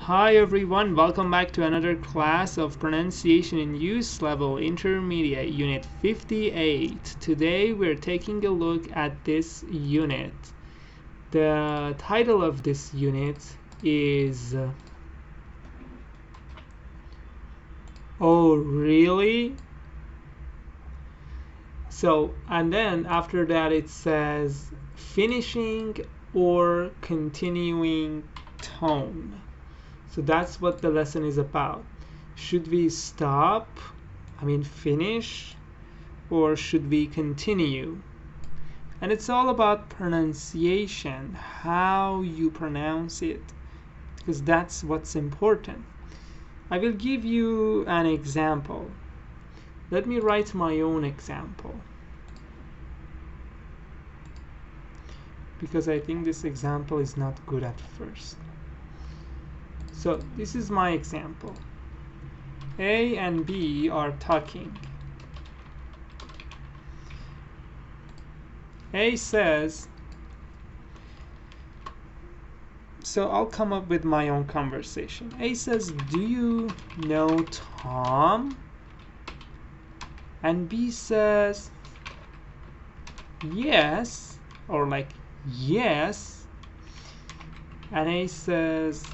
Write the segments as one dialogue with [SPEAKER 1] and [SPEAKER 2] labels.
[SPEAKER 1] Hi everyone, welcome back to another class of Pronunciation in Use Level Intermediate Unit 58. Today we're taking a look at this unit. The title of this unit is Oh really? So, and then after that it says finishing or continuing tone. So that's what the lesson is about. Should we stop, finish, or should we continue? And it's all about pronunciation, how you pronounce it, because that's what's important. I will give you an example. Let me write my own example, because I think this example is not good at first. So this is my example. A and B are talking. A says, so I'll come up with my own conversation. A says, do you know Tom? And B says, yes, or like, yes. And A says,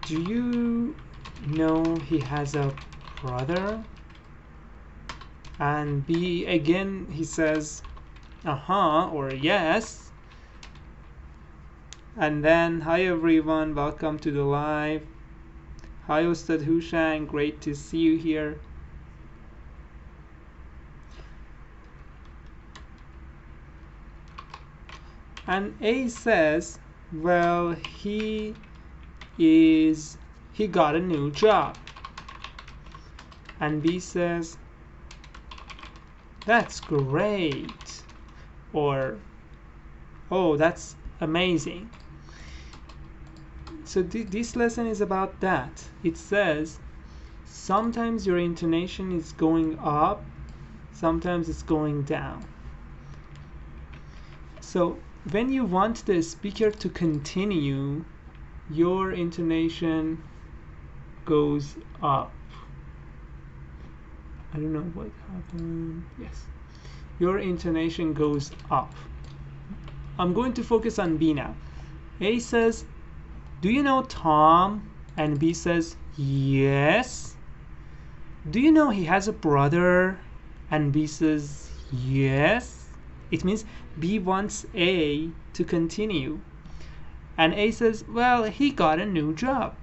[SPEAKER 1] do you know he has a brother? And B again, he says, or yes. And then, hi everyone, welcome to the live. Hi Ustad Hushan, great to see you here. And A says, well, he got a new job. And B says, that's great, or oh, that's amazing. So this lesson is about that. It says sometimes your intonation is going up, sometimes it's going down. So when you want the speaker to continue, your intonation goes up. I don't know what happened. Yes, your intonation goes up. I'm going to focus on B now. A says, do you know Tom? And B says, yes. Do you know he has a brother? And B says, yes. It means B wants A to continue. And A says, well, he got a new job.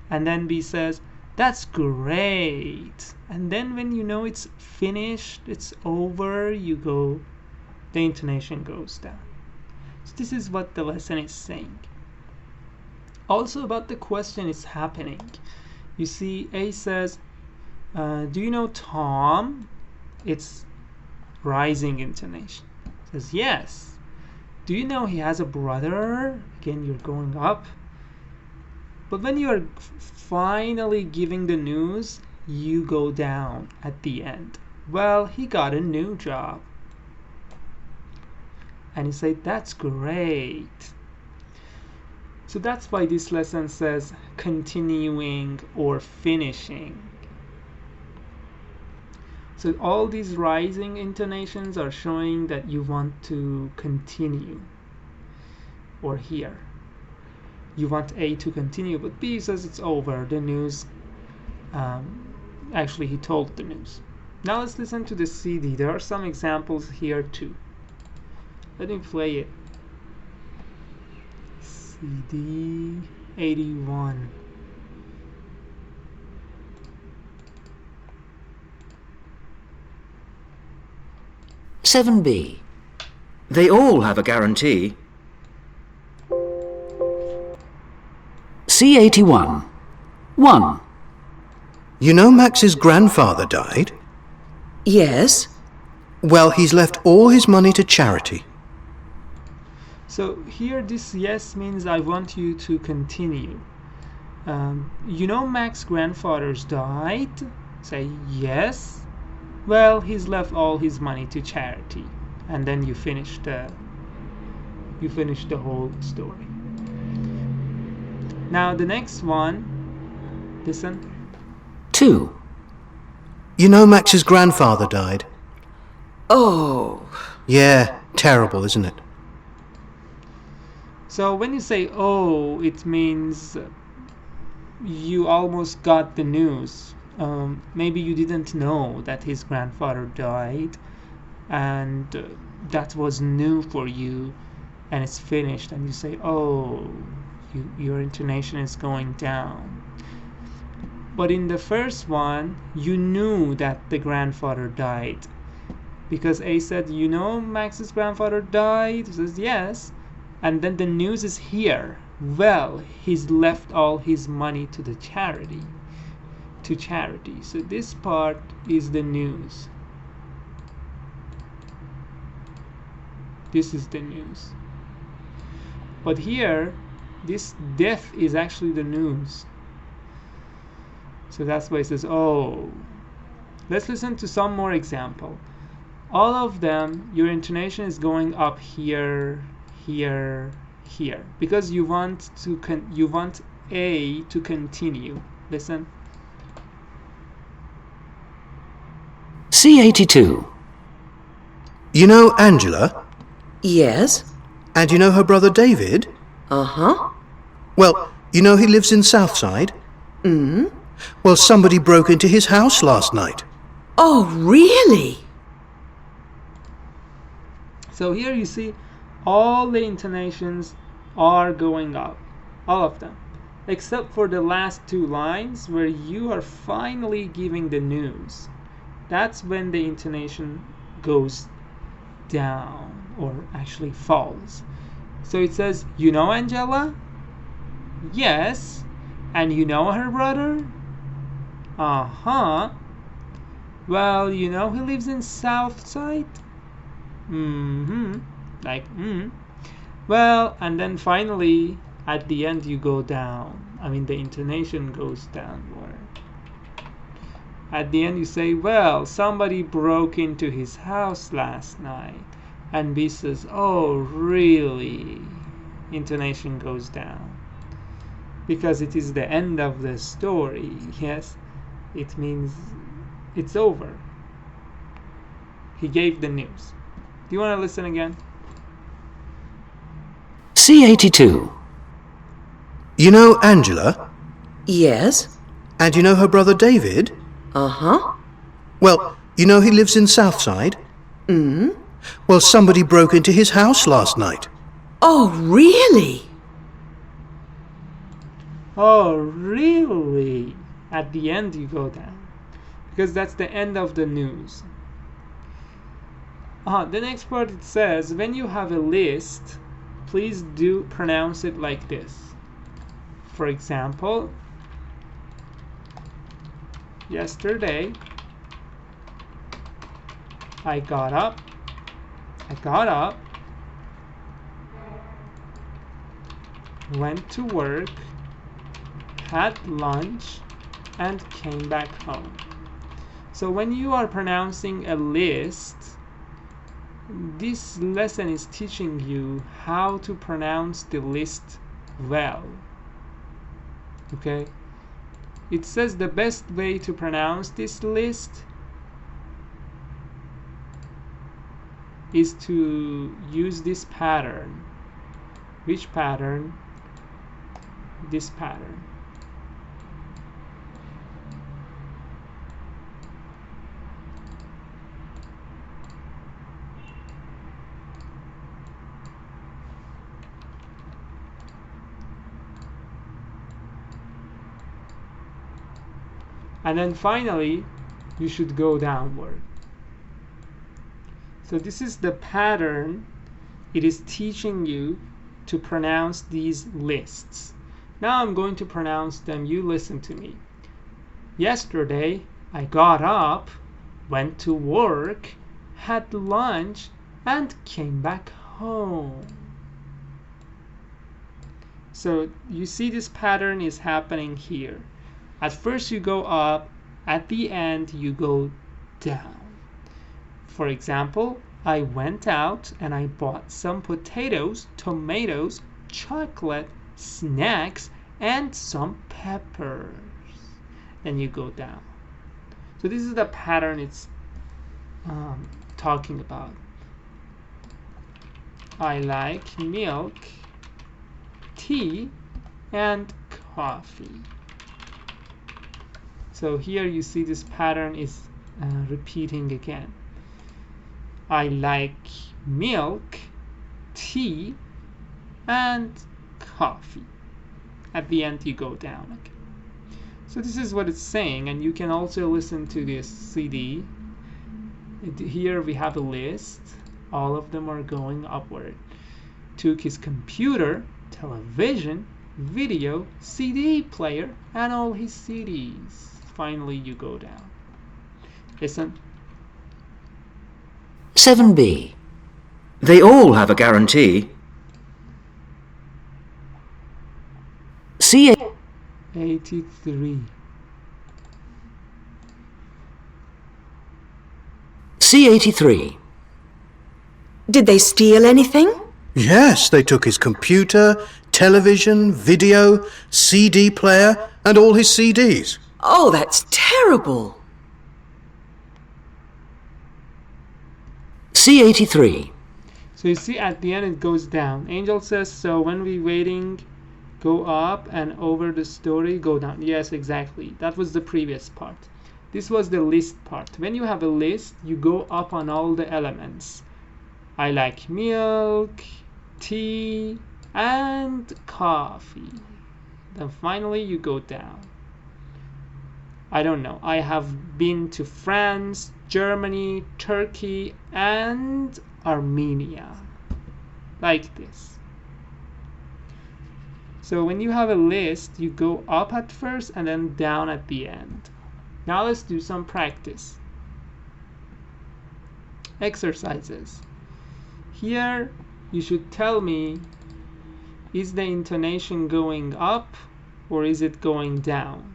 [SPEAKER 1] And then B says, that's great. And then when you know it's finished, it's over, the intonation goes down. So this is what the lesson is saying. Also about the question is happening. You see, A says, do you know Tom? It's rising intonation. It says, yes. Do you know he has a brother? Again, you're going up. But when you are finally giving the news, you go down at the end. Well, he got a new job. And you say, that's great. So that's why this lesson says continuing or finishing. So all these rising intonations are showing that you want to continue. Or here, you want A to continue, but B says it's over. The news, actually he told the news. Now let's listen to the CD. There are some examples here too. Let me play it. CD 81.
[SPEAKER 2] Seven B. They all have a guarantee. C81. 1.
[SPEAKER 3] You know Max's grandfather died?
[SPEAKER 4] Yes.
[SPEAKER 3] Well, he's left all his money to charity.
[SPEAKER 1] So here this yes means I want you to continue. You know Max's grandfather's died? Say yes. Well, he's left all his money to charity. And then you finish the whole story. Now the next one, listen.
[SPEAKER 2] 2.
[SPEAKER 3] You know Max's grandfather died?
[SPEAKER 4] Oh.
[SPEAKER 3] Yeah, terrible, isn't it?
[SPEAKER 1] So when you say oh, it means you almost got the news. Maybe you didn't know that his grandfather died, and that was new for you, and it's finished, and you say oh, your intonation is going down. But in the first one, you knew that the grandfather died, because A said, you know Max's grandfather died? He says yes, and then the news is here. Well, he's left all his money to the charity. So this part is the news. This is the news. But here, this death is actually the news. So that's why it says, oh. Let's listen to some more example. All of them, your intonation is going up here, here, here, because you want A to continue. Listen.
[SPEAKER 2] C82.
[SPEAKER 3] You know Angela?
[SPEAKER 4] Yes?
[SPEAKER 3] And you know her brother David?
[SPEAKER 4] Uh-huh.
[SPEAKER 3] Well, you know he lives in Southside? Well, somebody broke into his house last night.
[SPEAKER 4] Oh, really?
[SPEAKER 1] So here you see all the intonations are going up. All of them. Except for the last two lines where you are finally giving the news. That's when the intonation goes down, or actually falls. So it says, you know Angela? Yes. And you know her brother? Uh-huh. Well, you know he lives in Southside? Well, and then finally, at the end you go down. I mean, the intonation goes downward. At the end you say, well, somebody broke into his house last night. And B says, oh, really? Intonation goes down. Because it is the end of the story. Yes, it means it's over. He gave the news. Do you want to listen again?
[SPEAKER 2] C82.
[SPEAKER 3] You know Angela?
[SPEAKER 4] Yes?
[SPEAKER 3] And you know her brother David?
[SPEAKER 4] Uh-huh.
[SPEAKER 3] Well, you know he lives in Southside? Well, somebody broke into his house last night.
[SPEAKER 4] Oh, really?
[SPEAKER 1] Oh, really? At the end you go down. Because that's the end of the news. The next part it says, when you have a list, please do pronounce it like this. For example, yesterday I got up, went to work, had lunch, and came back home. So when you are pronouncing a list, this lesson is teaching you how to pronounce the list well. Okay? It says the best way to pronounce this list is to use this pattern. Which pattern? This pattern. And then finally, you should go downward. So this is the pattern. It is teaching you to pronounce these lists. Now I'm going to pronounce them. You listen to me. Yesterday, I got up, went to work, had lunch, and came back home. So you see this pattern is happening here. At first you go up, at the end you go down. For example, I went out and I bought some potatoes, tomatoes, chocolate, snacks, and some peppers. Then you go down. So this is the pattern it's talking about. I like milk, tea, and coffee. So here you see this pattern is repeating again. I like milk, tea, and coffee. At the end you go down again. So this is what it's saying, and you can also listen to this CD. Here we have a list. All of them are going upward. Took his computer, television, video, CD player, and all his CDs. Finally you go down. Listen.
[SPEAKER 2] 7b.
[SPEAKER 5] They all have a guarantee.
[SPEAKER 2] C
[SPEAKER 1] 83.
[SPEAKER 2] C83.
[SPEAKER 4] Did they steal anything?
[SPEAKER 3] Yes, they took his computer, television, video, CD player, and all his CDs.
[SPEAKER 4] Oh, that's terrible.
[SPEAKER 2] C83.
[SPEAKER 1] So you see at the end it goes down. Angel says, so when we waiting, go up, and over the story, go down. Yes, exactly. That was the previous part. This was the list part. When you have a list, you go up on all the elements. I like milk, tea, and coffee. Then finally you go down. I don't know. I have been to France, Germany, Turkey, and Armenia. Like this. So when you have a list, you go up at first and then down at the end. Now let's do some practice. Exercises. Here you should tell me, is the intonation going up or is it going down?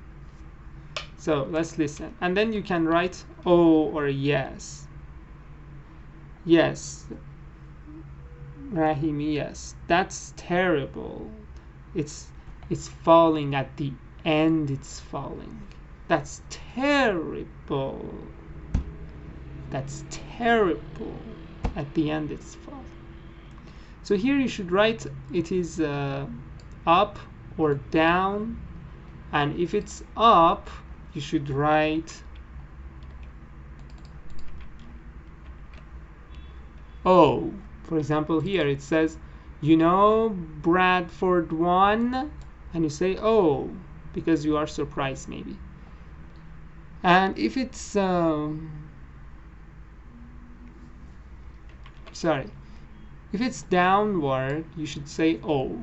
[SPEAKER 1] So let's listen. And then you can write oh or yes. Yes. Rahim, yes. That's terrible. It's falling at the end, it's falling. That's terrible. That's terrible. At the end it's falling. So here you should write it is up or down, and if it's up you should write oh. For example, here it says, you know, Bradford won, and you say oh because you are surprised maybe. And if it's sorry, if it's downward you should say oh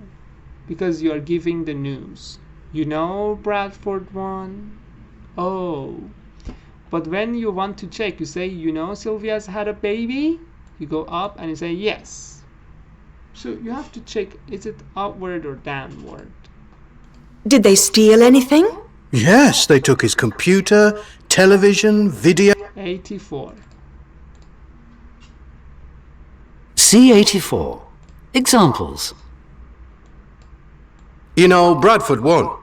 [SPEAKER 1] because you are giving the news. You know, Bradford won. Oh. But when you want to check, you say, you know, Sylvia's had a baby. You go up and you say yes. So you have to check, is it upward or downward?
[SPEAKER 4] Did they steal anything?
[SPEAKER 3] Yes, they took his computer, television, video.
[SPEAKER 1] 84.
[SPEAKER 2] C84. Examples.
[SPEAKER 3] You know, Bradford won.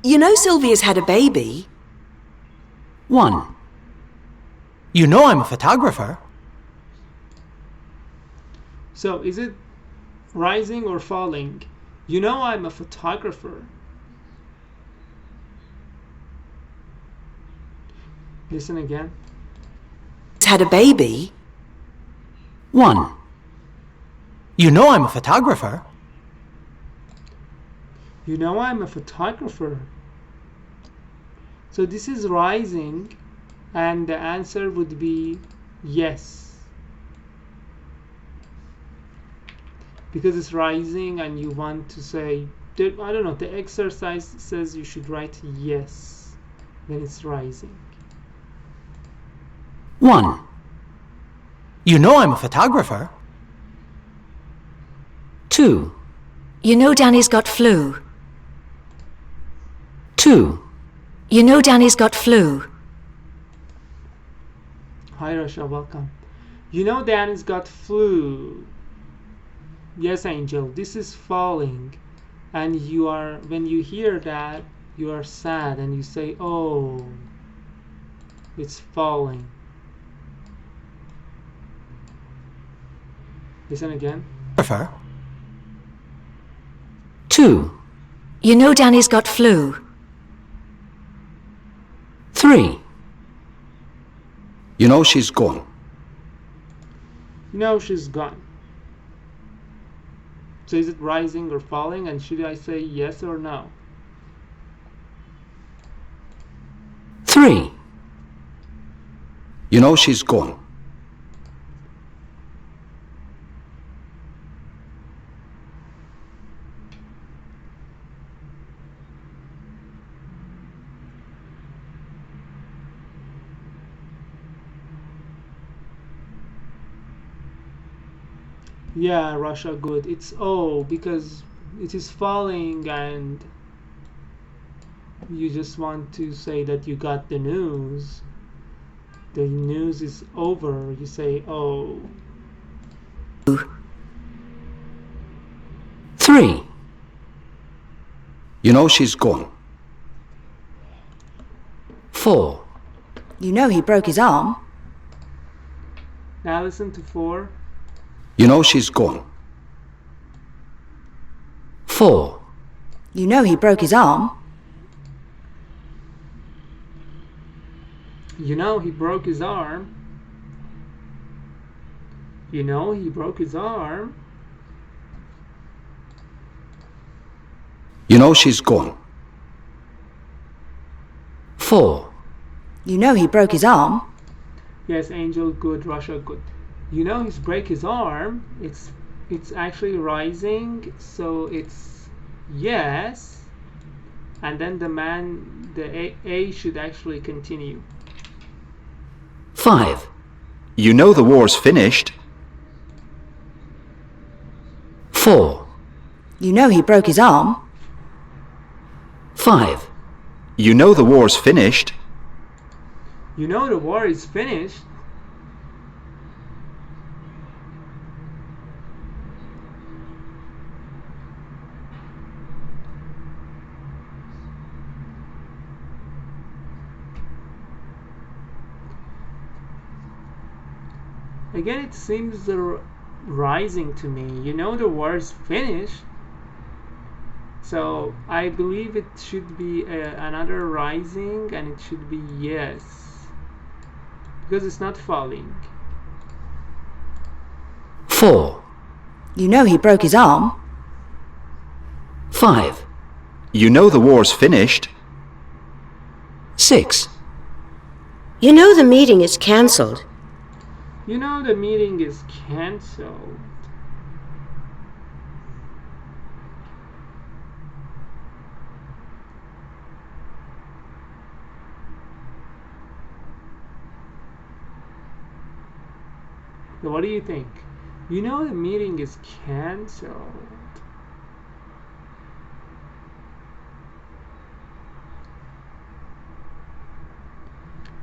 [SPEAKER 4] You know Sylvia's had a baby.
[SPEAKER 2] 1.
[SPEAKER 6] You know I'm a photographer.
[SPEAKER 1] So is it rising or falling? You know I'm a photographer. Listen again.
[SPEAKER 4] Had a baby.
[SPEAKER 2] 1.
[SPEAKER 6] You know I'm a photographer.
[SPEAKER 1] You know I'm a photographer. So this is rising, and the answer would be yes. Because it's rising and you want to say, I don't know, the exercise says you should write yes. Then it's rising.
[SPEAKER 2] 1.
[SPEAKER 6] You know I'm a photographer.
[SPEAKER 2] 2.
[SPEAKER 7] You know Danny's got flu.
[SPEAKER 2] 2.
[SPEAKER 7] You know Danny's got flu.
[SPEAKER 1] Hi Rasha, welcome. You know Danny's got flu. Yes, Angel, this is falling. and when you hear that, you are sad and you say, oh, it's falling. Listen again.
[SPEAKER 6] Photographer.
[SPEAKER 2] 2.
[SPEAKER 7] You know Danny's got flu.
[SPEAKER 2] 3.
[SPEAKER 3] You know she's gone.
[SPEAKER 1] You know she's gone. So is it rising or falling? And should I say yes or no?
[SPEAKER 2] 3.
[SPEAKER 3] You know she's gone.
[SPEAKER 1] Yeah, Russia, good. It's O because it is falling and you just want to say that you got the news. The news is over. You say, oh.
[SPEAKER 2] 3.
[SPEAKER 3] You know she's gone.
[SPEAKER 2] 4.
[SPEAKER 4] You know he broke his arm.
[SPEAKER 1] Now listen to 4.
[SPEAKER 3] You know she's gone.
[SPEAKER 2] 4.
[SPEAKER 4] You know he broke his arm.
[SPEAKER 1] You know he broke his arm. You know he broke his arm.
[SPEAKER 3] You know she's gone.
[SPEAKER 2] 4.
[SPEAKER 4] You know he broke his arm.
[SPEAKER 1] Yes, Angel, good. Russia, good. You know he's break his arm. It's actually rising, so it's yes. And then the A should actually continue.
[SPEAKER 2] 5.
[SPEAKER 5] You know the war's finished.
[SPEAKER 2] 4.
[SPEAKER 4] You know he broke his arm.
[SPEAKER 2] 5.
[SPEAKER 5] You know the war's finished.
[SPEAKER 1] You know the war is finished. Again, it seems rising to me. You know the war is finished. So I believe it should be another rising, and it should be yes. Because it's not falling.
[SPEAKER 2] 4.
[SPEAKER 4] You know he broke his arm.
[SPEAKER 2] 5.
[SPEAKER 5] You know the war's finished.
[SPEAKER 2] 6.
[SPEAKER 8] You know the meeting is cancelled.
[SPEAKER 1] You know the meeting is cancelled. So what do you think? You know the meeting is cancelled.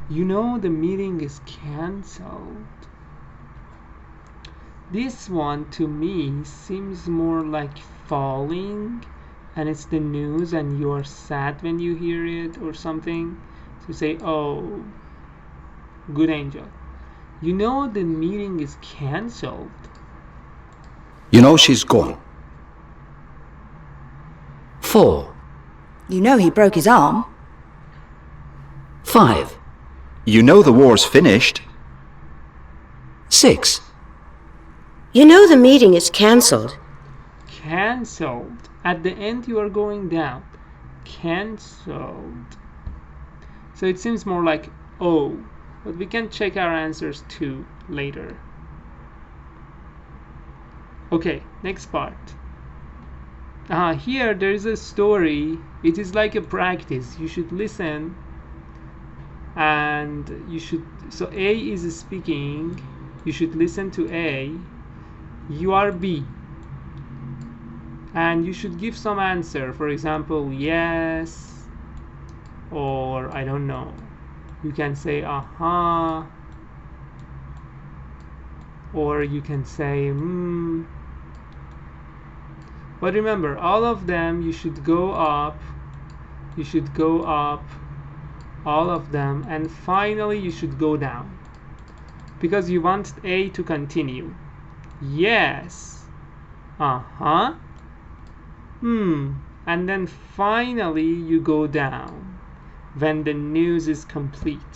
[SPEAKER 1] You know the meeting is cancelled. This one to me seems more like falling, and it's the news and you are sad when you hear it or something. So say, oh, good Angel. You know the meeting is cancelled.
[SPEAKER 3] You know she's gone.
[SPEAKER 2] 4.
[SPEAKER 4] You know he broke his arm.
[SPEAKER 2] 5.
[SPEAKER 5] You know the war's finished.
[SPEAKER 2] 6.
[SPEAKER 8] You know the meeting is cancelled.
[SPEAKER 1] Cancelled. At the end you are going down. Cancelled. So it seems more like O, but we can check our answers too later. Okay, next part. Here there is a story. It is like a practice. You should listen and you should, so A is speaking. You should listen to A. You are B. And you should give some answer. For example, yes, or I don't know. You can say aha, or you can say But remember, all of them you should go up. You should go up, all of them, and finally you should go down, because you want A to continue. Yes. Uh-huh. And then finally you go down when the news is complete.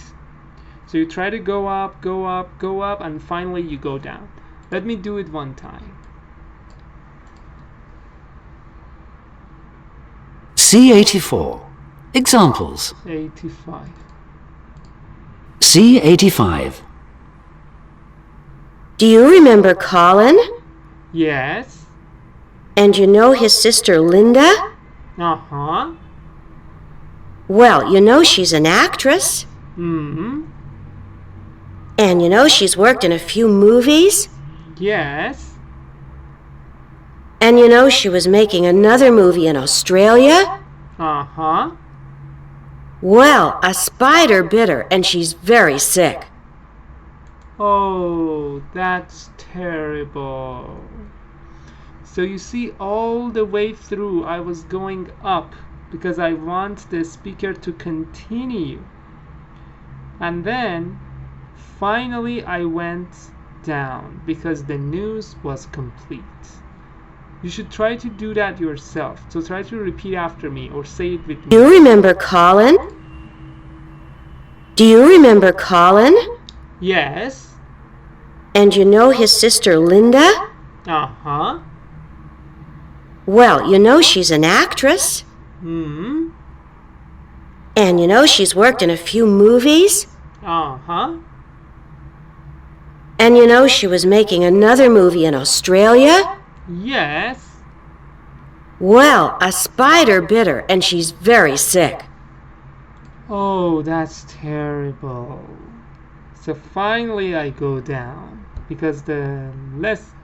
[SPEAKER 1] So you try to go up, go up, go up, and finally you go down. Let me do it one time.
[SPEAKER 2] C84. Examples.
[SPEAKER 1] 85.
[SPEAKER 2] C85.
[SPEAKER 8] Do you remember Colin?
[SPEAKER 1] Yes.
[SPEAKER 8] And you know his sister Linda?
[SPEAKER 1] Uh-huh.
[SPEAKER 8] Well, you know she's an actress.
[SPEAKER 1] Mm-hmm.
[SPEAKER 8] And you know she's worked in a few movies.
[SPEAKER 1] Yes.
[SPEAKER 8] And you know she was making another movie in Australia.
[SPEAKER 1] Uh-huh.
[SPEAKER 8] Well, a spider bit her and she's very sick.
[SPEAKER 1] Oh, that's terrible. So you see, all the way through I was going up because I want the speaker to continue. And then finally I went down because the news was complete. You should try to do that yourself. So try to repeat after me or say it with me.
[SPEAKER 8] Do you remember Colin? Do you remember Colin?
[SPEAKER 1] Yes.
[SPEAKER 8] And you know his sister Linda?
[SPEAKER 1] Uh-huh.
[SPEAKER 8] Well, you know she's an actress.
[SPEAKER 1] Hmm.
[SPEAKER 8] And you know she's worked in a few movies.
[SPEAKER 1] Uh-huh.
[SPEAKER 8] And you know she was making another movie in Australia.
[SPEAKER 1] Yes.
[SPEAKER 8] Well, a spider bit her and she's very sick.
[SPEAKER 1] Oh, that's terrible. So finally I go down because the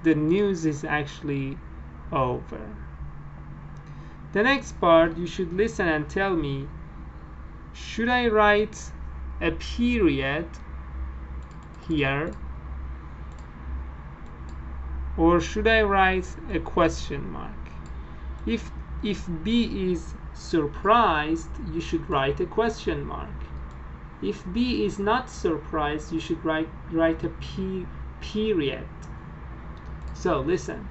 [SPEAKER 1] news is actually over. The next part you should listen and tell me, should I write a period here or should I write a question mark? If B is surprised, you should write a question mark. If B is not surprised, you should write a period. So listen.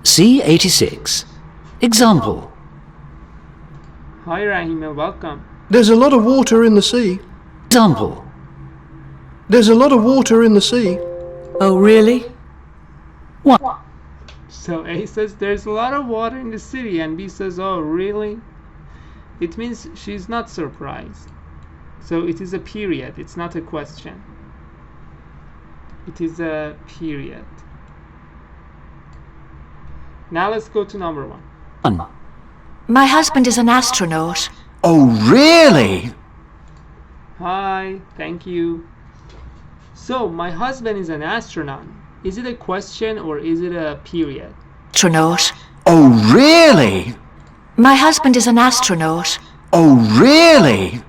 [SPEAKER 2] C86. Example.
[SPEAKER 1] Hi Rahima, welcome.
[SPEAKER 3] There's a lot of water in the sea.
[SPEAKER 2] Example.
[SPEAKER 3] There's a lot of water in the sea.
[SPEAKER 6] Oh, really?
[SPEAKER 1] So A says there's a lot of water in the city and B says, oh really? It means she's not surprised. So it is a period, it's not a question. It is a period. Now let's go to number 1.
[SPEAKER 2] 1.
[SPEAKER 7] My husband is an astronaut.
[SPEAKER 5] Oh, really?
[SPEAKER 1] Hi, thank you. So my husband is an astronaut. Is it a question or is it a period?
[SPEAKER 7] Astronaut.
[SPEAKER 5] Oh, really?
[SPEAKER 7] My husband is an astronaut.
[SPEAKER 5] Oh, really?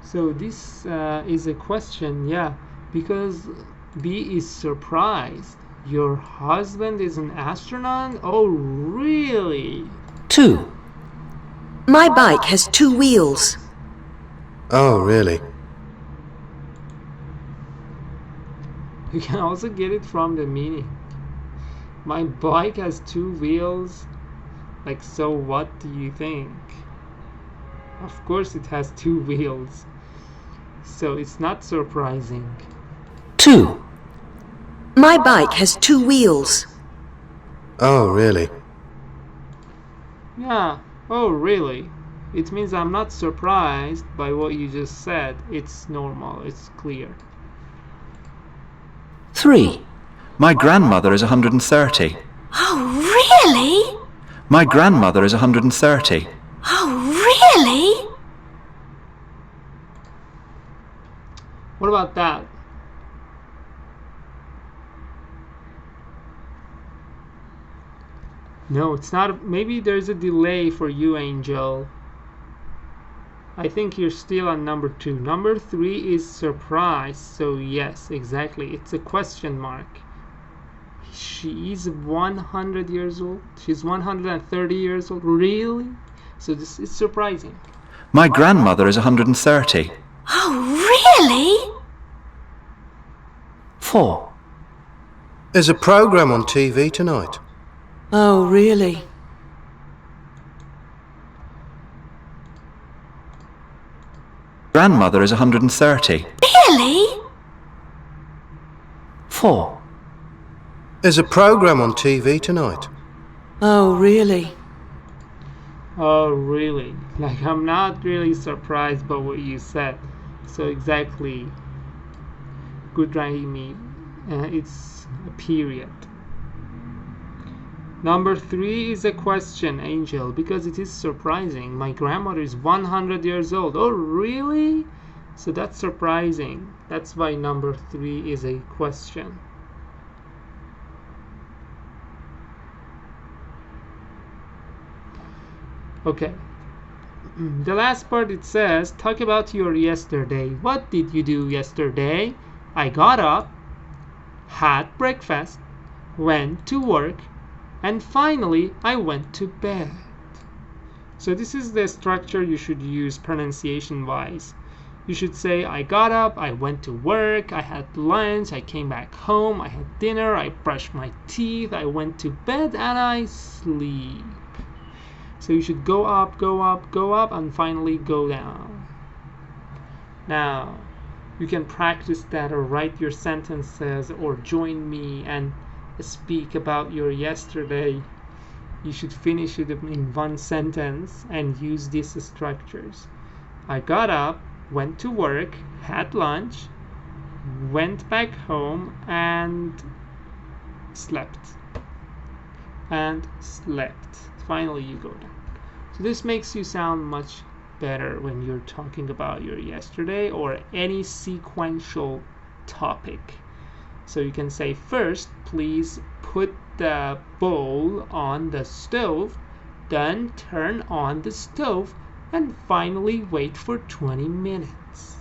[SPEAKER 1] So this is a question, yeah, because B is surprised. Your husband is an astronaut? Oh, really?
[SPEAKER 2] 2.
[SPEAKER 8] My bike has 2 wheels.
[SPEAKER 3] Oh, really?
[SPEAKER 1] You can also get it from the meaning. My bike has 2 wheels. Like, so what do you think? Of course it has 2 wheels. So it's not surprising.
[SPEAKER 2] 2.
[SPEAKER 8] My bike has 2 wheels.
[SPEAKER 3] Oh, really?
[SPEAKER 1] Yeah, oh really? It means I'm not surprised by what you just said. It's normal, it's clear.
[SPEAKER 2] 3.
[SPEAKER 5] My grandmother is 130.
[SPEAKER 7] Oh, really?
[SPEAKER 5] My grandmother is 130.
[SPEAKER 7] Oh, really?
[SPEAKER 1] What about that? No, it's not. Maybe there's a delay for you, Angel. I think you're still on number 2. Number 3 is surprise. So yes, exactly. It's a question mark. She is 100 years old. She's 130 years old. Really? So this is surprising.
[SPEAKER 5] My grandmother is 130.
[SPEAKER 7] Oh, really?
[SPEAKER 2] 4.
[SPEAKER 3] There's a program on TV tonight.
[SPEAKER 4] Oh, really?
[SPEAKER 5] Grandmother is 130.
[SPEAKER 7] Really?
[SPEAKER 2] 4.
[SPEAKER 3] There's a program on TV tonight.
[SPEAKER 4] Oh, really?
[SPEAKER 1] Oh, really? Like, I'm not really surprised by what you said. So exactly. Good Rahimi. It's a period. Number 3 is a question, Angel, because it is surprising. My grandmother is 100 years old. Oh, really? So that's surprising. That's why number 3 is a question. Okay. The last part, it says, talk about your yesterday. What did you do yesterday? I got up, had breakfast, went to work, and finally I went to bed. So this is the structure you should use pronunciation wise. You should say, I got up, I went to work, I had lunch, I came back home, I had dinner, I brushed my teeth, I went to bed, and I sleep. So you should go up, go up, go up, and finally go down. Now, you can practice that or write your sentences or join me and speak about your yesterday. You should finish it in one sentence and use these structures. I got up, went to work, had lunch, went back home, and slept. And slept. Finally, you go down. So this makes you sound much better when you're talking about your yesterday or any sequential topic. So you can say, first, please put the bowl on the stove, then turn on the stove, and finally wait for 20 minutes.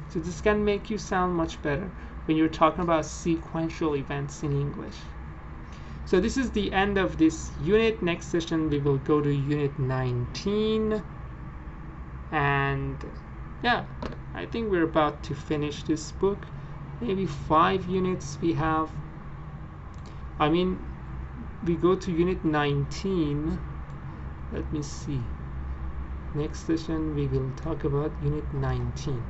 [SPEAKER 1] So this can make you sound much better when you're talking about sequential events in English. So this is the end of this unit. Next session we will go to unit 19. And yeah, I think we're about to finish this book. Maybe 5 units we have. I mean, we go to unit 19. Let me see. Next session we will talk about unit 19.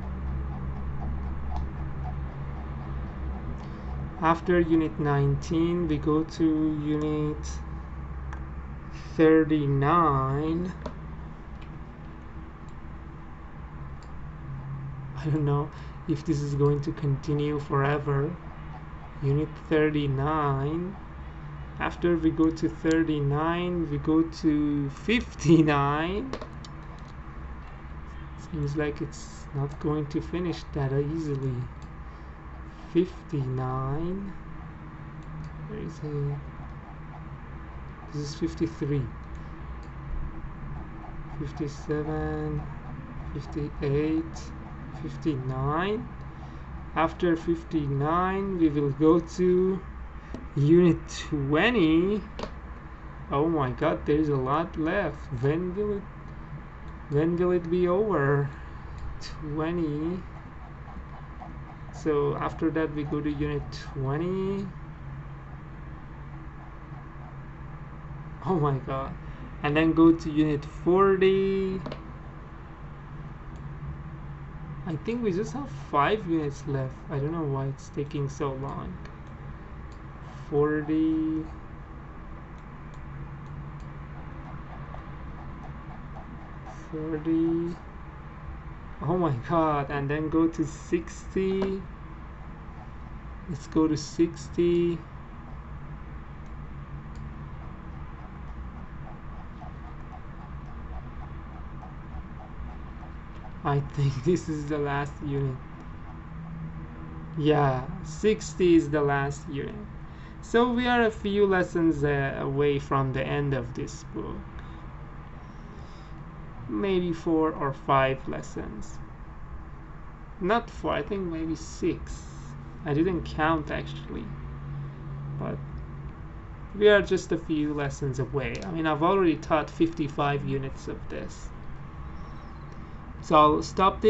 [SPEAKER 1] After unit 19 we go to unit 39. I don't know if this is going to continue forever. Unit 39. After we go to 39 we go to 59. Seems like it's not going to finish that easily. 59. Where is it? This is 53. 57. 58. 59. After 59 we will go to unit 20. Oh my god, there's a lot left. When will it be over? 20. So after that we go to unit 20. Oh my god. And then go to unit 40. I think we just have 5 units left. I don't know why it's taking so long. 40. Oh my god. And then go to 60. Let's go to 60. I think this is the last unit. Yeah, 60 is the last unit. So we are a few lessons away from the end of this book. maybe 4 or 5 lessons. Not 4, I think maybe 6. I didn't count actually, but we are just a few lessons away. I mean, I've already taught 55 units of this. So I'll stop this.